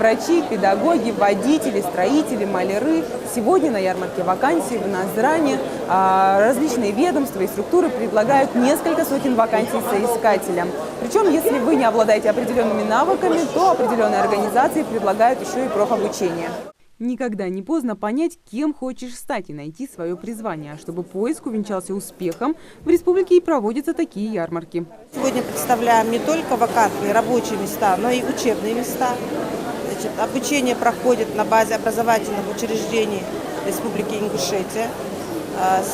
врачи, педагоги, водители, строители, маляры. Сегодня на ярмарке вакансий в Назране различные ведомства и структуры предлагают несколько сотен вакансий соискателям. Причем, если вы не обладаете определенными навыками, то определенные организации предлагают еще и профобучение. Никогда не поздно понять, кем хочешь стать и найти свое призвание. А чтобы поиск увенчался успехом, в республике и проводятся такие ярмарки. Сегодня представляем не только вакантные рабочие места, но и учебные места. Значит, обучение проходит на базе образовательных учреждений Республики Ингушетия.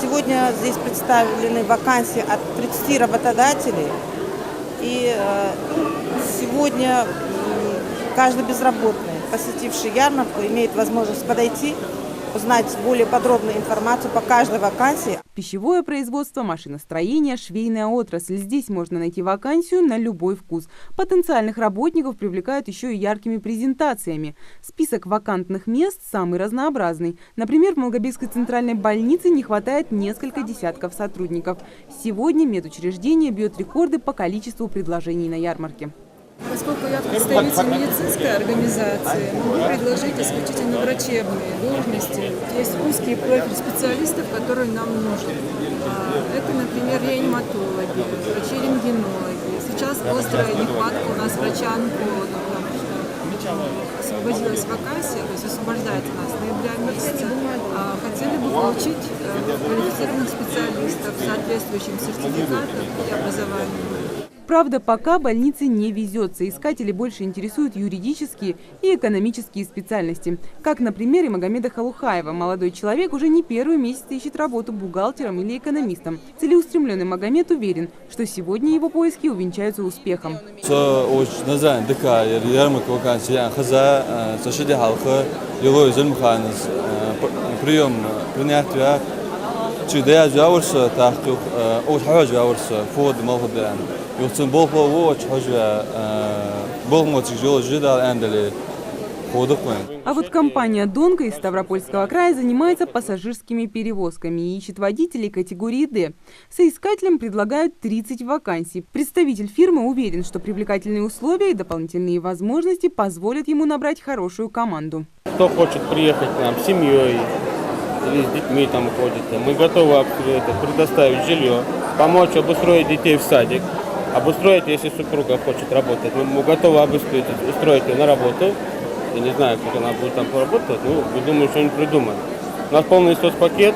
Сегодня здесь представлены вакансии от 30 работодателей. И сегодня каждый безработный, посетивший ярмарку, имеет возможность подойти, узнать более подробную информацию по каждой вакансии. Пищевое производство, машиностроение, швейная отрасль. Здесь можно найти вакансию на любой вкус. Потенциальных работников привлекают еще и яркими презентациями. Список вакантных мест самый разнообразный. Например, в Малгобекской центральной больнице не хватает несколько десятков сотрудников. Сегодня медучреждение бьет рекорды по количеству предложений на ярмарке. Поскольку я представитель медицинской организации, могу предложить исключительно врачебные должности. Есть узкий профиль специалистов, которые нам нужны. Это, например, реаниматологи, врачи-рентгенологи. Сейчас острая нехватка у нас врача-онколога, потому что освободилась вакансия, то есть освобождается у нас с ноября месяца. Хотели бы получить квалифицированных специалистов с соответствующим сертификатом и образованием. Правда, пока больнице не везет. Соискатели больше интересуют юридические и экономические специальности. Как на примере Магомеда Халухаева. Молодой человек уже не первый месяц ищет работу бухгалтером или экономистом. Целеустремленный Магомед уверен, что сегодня его поиски увенчаются успехом. А вот компания «Донка» из Ставропольского края занимается пассажирскими перевозками и ищет водителей категории «Д». Соискателям предлагают 30 вакансий. Представитель фирмы уверен, что привлекательные условия и дополнительные возможности позволят ему набрать хорошую команду. Кто хочет приехать к нам с семьей или с детьми там ходит, мы готовы предоставить жилье, помочь обустроить детей в садик. Обустроить, если супруга хочет работать, мы готовы устроить ее на работу. Я не знаю, как она будет там поработать, но мы думаем, что-нибудь придумаем. У нас полный соцпакет,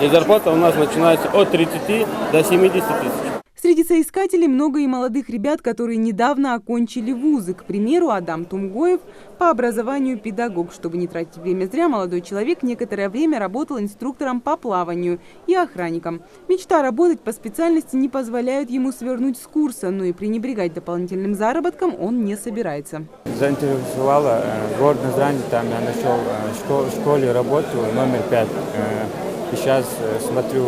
и зарплата у нас начинается от 30 до 70 тысяч. Среди соискателей много и молодых ребят, которые недавно окончили вузы. К примеру, Адам Тумгоев по образованию педагог. Чтобы не тратить время зря, молодой человек некоторое время работал инструктором по плаванию и охранником. Мечта работать по специальности не позволяет ему свернуть с курса, но и пренебрегать дополнительным заработком он не собирается. Заинтересовало город Назрань, там я нашел в школе работу номер 5. И сейчас смотрю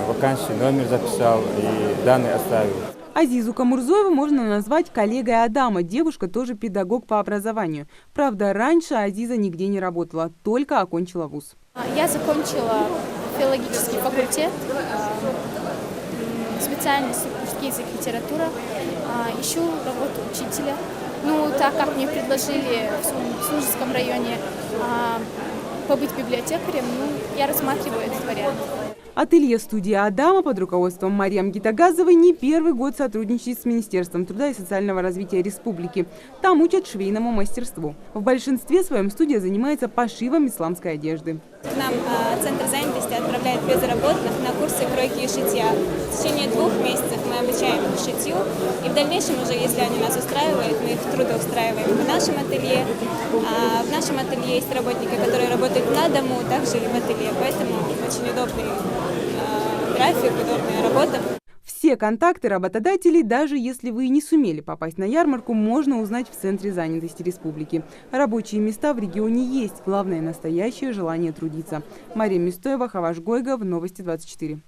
вакансию, номер записал и данные оставил. Азизу Камурзоеву можно назвать коллегой Адама. Девушка тоже педагог по образованию. Правда, раньше Азиза нигде не работала, только окончила вуз. Я закончила филологический факультет, специальность русский язык и литература. Ищу работу учителя. Так как мне предложили в Служеском районе побыть библиотекарем, я рассматриваю этот вариант. Ателье-студия Адама под руководством Марьям Гитагазовой не первый год сотрудничает с Министерством труда и социального развития республики. Там учат швейному мастерству. В большинстве своем студия занимается пошивом исламской одежды. К нам Центр занятости отправляет безработных на курсы кройки и шитья. В течение 2 месяцев мы обучаем шитью. И в дальнейшем уже, если они нас устраивают, мы их трудоустраиваем в нашем ателье. В нашем ателье есть работники, которые работают на дому, также и в ателье. Поэтому очень удобный график, удобная работа. Все контакты работодателей, даже если вы не сумели попасть на ярмарку, можно узнать в Центре занятости республики. Рабочие места в регионе есть. Главное – настоящее желание трудиться. Мария Мистоева, Хаваш Гойгов, Новости 24.